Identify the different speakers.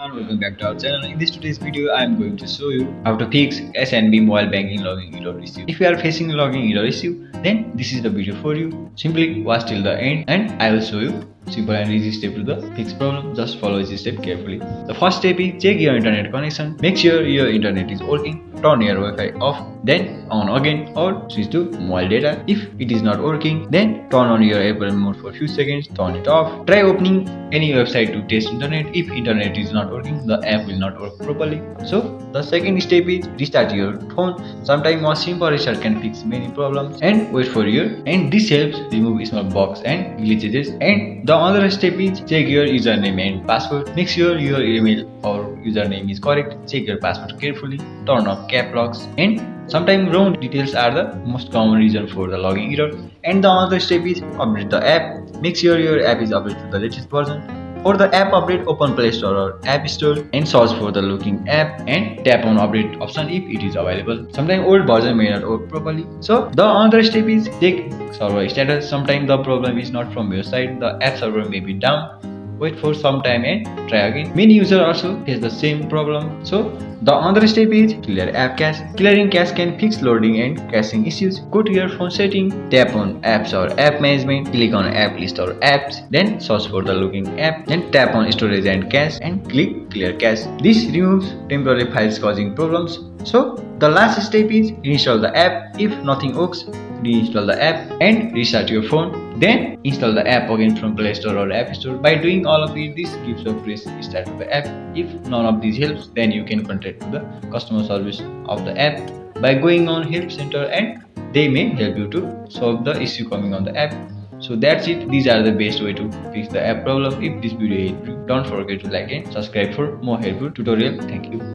Speaker 1: and welcome back to our channel. In this today's video, I am going to show you how to fix SNB mobile banking login error issue. If you are facing a login error issue, then this is the video for you. Simply watch till the end and I will show you simple and easy step to the fix problem. Just follow this step carefully. The first step is check your internet connection. Make sure your internet is working. Turn your Wi-Fi off, then on again or switch to mobile data. If it is not working, then turn on your airplane mode for a few seconds, turn it off. Try opening any website to test internet. If internet is not working, the app will not work properly. So the second step is restart your phone. Sometimes a simple restart can fix many problems. And wait for your, and this helps remove small bugs and glitches. And the other step is check your username and password. Make sure your email or username is correct. Check your password carefully. Turn off cap locks, and sometimes wrong details are the most common reason for the login error. And the other step is update the app. Make sure your app is updated to the latest version. For the app update, open Play Store or App Store and search for the looking app and tap on update option if it is available. Sometimes old version may not work properly. So the other step is check server status. Sometimes the problem is not from your side. The app server may be down. Wait for some time and try again. Many users also face the same problem. So the other step is clear app cache. Clearing cache can fix loading and caching issues. Go to your phone setting, tap on apps or app management, click on app list or apps, then search for the looking app, then tap on storage and cache and click clear cache. This removes temporary files causing problems. So the last step is install the app. If nothing works, reinstall the app and restart your phone. Then install the app again from Play Store or App Store. By doing all of it, this gives a fresh start to the app. If none of these helps, then you can contact the customer service of the app by going on help center, and they may help you to solve the issue coming on the app. So that's it. These are the best way to fix the app problem. If this video helped you, don't forget to like and subscribe for more helpful tutorial. Thank you.